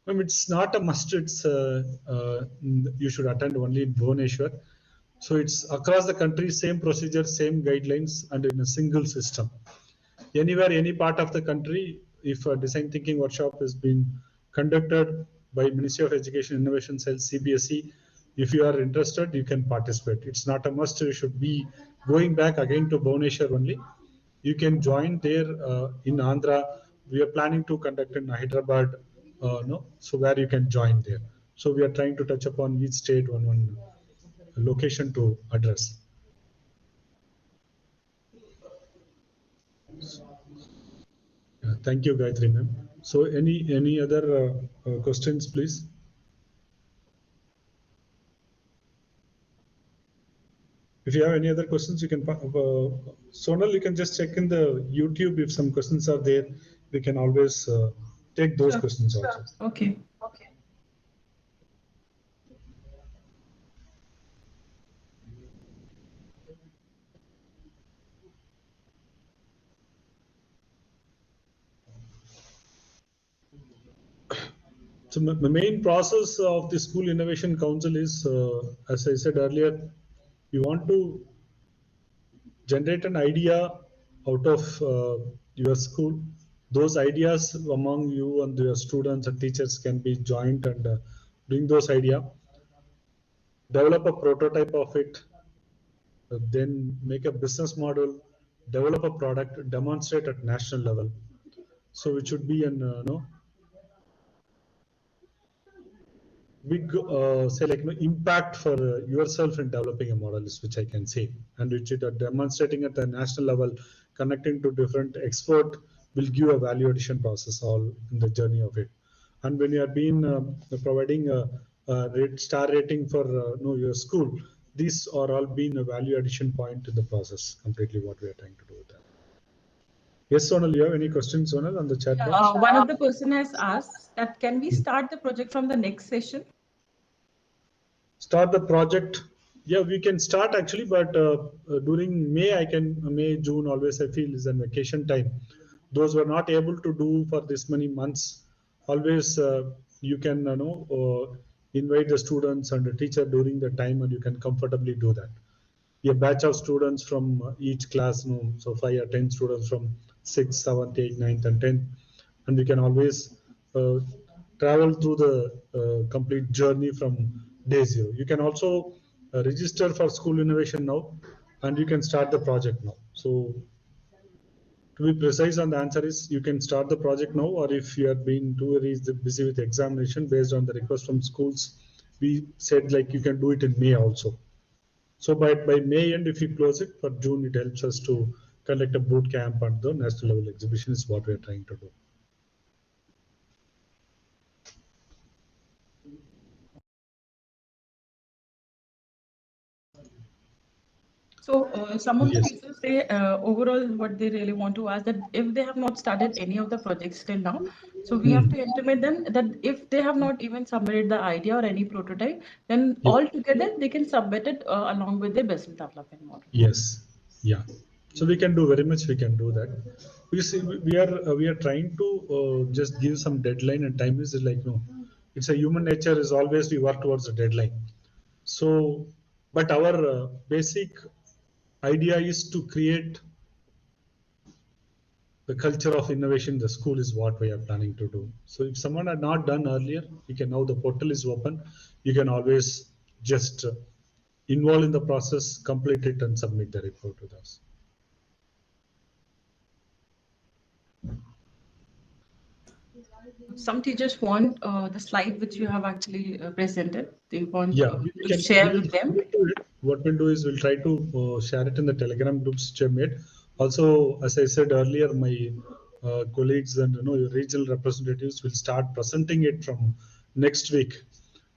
I mean, it's not a must. It's you should attend only in Bhubaneswar. So it's across the country, same procedure, same guidelines, and in a single system. Anywhere, any part of the country, if a design thinking workshop is being conducted by Ministry of Education Innovation Cell, CBSE, if you are interested, you can participate. It's not a must. You should be going back again to Bhubaneswar only. You can join there in Andhra. We are planning to conduct in Hyderabad, so where you can join there. So we are trying to touch upon each state one location to address. Thank you, Gayatri ma'am. So any other questions, please? If you have any other questions, you can, Sonal, you can just check in the YouTube if some questions are there. We can always take those questions also. Okay. So the main process of the School Innovation Council is, as I said earlier, you want to generate an idea out of your school. Those ideas among you and your students and teachers can be joined and bring those ideas. Develop a prototype of it, then make a business model, develop a product, demonstrate at national level. So it should be an big say like impact for yourself in developing a model, is which I can say, and which it demonstrating at the national level, connecting to different expert will give a value addition process all in the journey of it. And when you are being providing a star rating for your school, these are all being a value addition point in the process. Completely what we are trying to do with that. Yes, Sonal, you have any questions, Sonal, on the chat box? One of the person has asked that can we start the project from the next session? Start the project. Yeah, we can start actually, but during May, June always I feel is a vacation time. those who are not able to do for this many months, always you can invite the students and the teacher during the time, and you can comfortably do that. A batch of students from each class, so 5 or 10 students from 6th, 7th, 8th, 9th, and 10th, and we can always travel through the complete journey from day 0. You can also register for School Innovation now, and you can start the project now. So to be precise on the answer is, you can start the project now, or if you are being too very busy with examination based on the request from schools, we said like you can do it in May also. So by May end, if we close it, for June, it helps us to conduct a boot camp at the national level exhibition is what we are trying to do. So some of the Yes. teachers say overall what they really want to ask, that if they have not started any of the projects till now, so we have to intimate them that if they have not even submitted the idea or any prototype, then all together they can submit it along with their business development model. Yes. Yeah. So we can do very much. We can do that. You see, we are trying to just give some deadline, and time is like, no, it's a human nature is always we work towards a deadline. So, but our basic idea is to create the culture of innovation in the school is what we are planning to do. So if someone had not done earlier, you can, now the portal is open. You can always just involve in the process, complete it, and submit the report with us. Some teachers want the slide which you have actually presented. They want to share with them. What we'll do is we'll try to share it in the Telegram groups which I made. Also, as I said earlier, my colleagues and regional representatives will start presenting it from next week.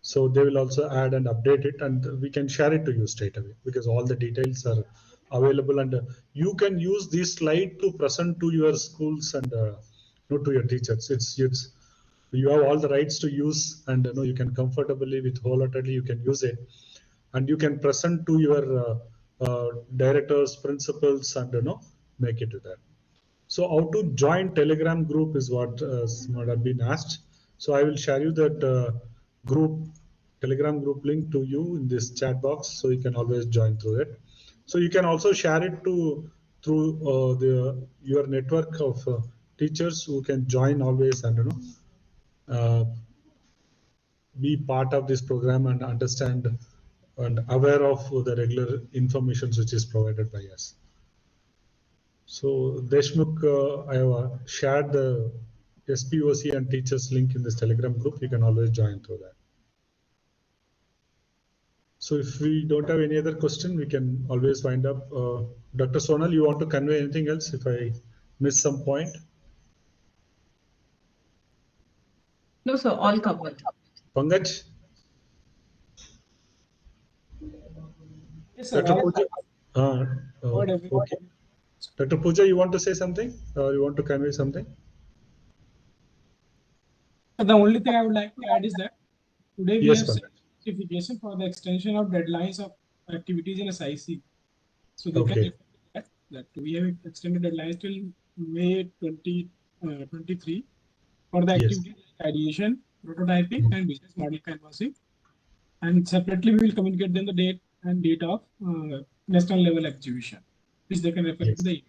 So they will also add and update it, and we can share it to you straight away, because all the details are available, and you can use this slide to present to your schools and to your teachers. It's you have all the rights to use, and you can comfortably with wholeheartedly you can use it, and you can present to your directors, principals, and make it to that. So how to join Telegram group is what might have been asked. So I will share you that Telegram group link to you in this chat box, so you can always join through it. So you can also share it through your network of teachers who can join always and be part of this program and understand and aware of the regular information which is provided by us. So Deshmukh, I have shared the SPOC and teachers link in this Telegram group. You can always join through that. So if we don't have any other question, we can always wind up. Dr. Sonal, you want to convey anything else if I miss some point? No, sir, all covered. Pankaj? Yes, sir. Dr. Pooja? Okay. Dr. Pooja, you want to say something, or you want to convey something? The only thing I would like to add is that today we Yes, have Pankaj. certification for the extension of deadlines of activities in SIC. So they Okay. can that we have extended deadlines till May 2023 for the Yes. activities like ideation, prototyping, and business model canvassing. And separately, we will communicate them the date and date of national level exhibition, which they can refer to the.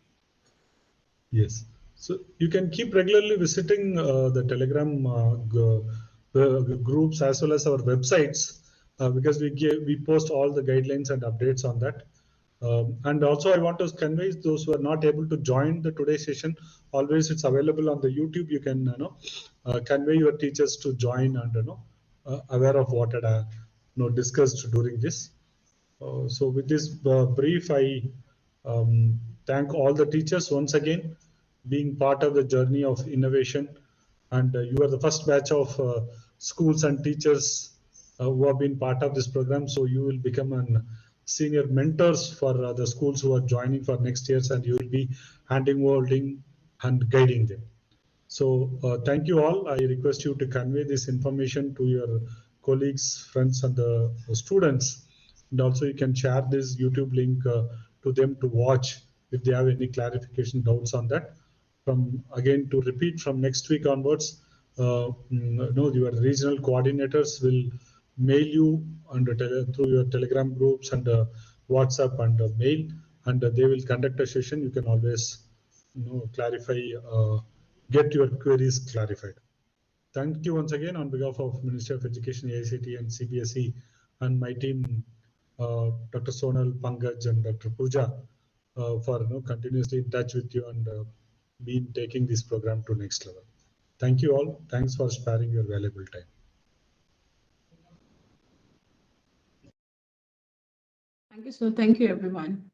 Yes. So you can keep regularly visiting the Telegram groups as well as our websites, because we post all the guidelines and updates on that. And also I want to convey those who are not able to join the today's session, always it's available on the YouTube. You can convey your teachers to join and aware of what had discussed during this. So with this brief, I thank all the teachers once again being part of the journey of innovation, and you are the first batch of schools and teachers who have been part of this program. So you will become an senior mentors for the schools who are joining for next years, and you will be holding and guiding them. So thank you all. I request you to convey this information to your colleagues, friends, and the students. And also you can share this YouTube link to them to watch if they have any clarification doubts on that. again to repeat from next week onwards. Your regional coordinators will mail you through your Telegram groups and WhatsApp and mail, and they will conduct a session. You can always clarify, get your queries clarified. Thank you once again on behalf of Ministry of Education, AICTE and CBSE and my team, Dr. Sonal, Pankaj and Dr. Pooja, for continuously in touch with you and been taking this program to next level. Thank you all. Thanks for sparing your valuable time. Thank you, sir. Thank you, everyone.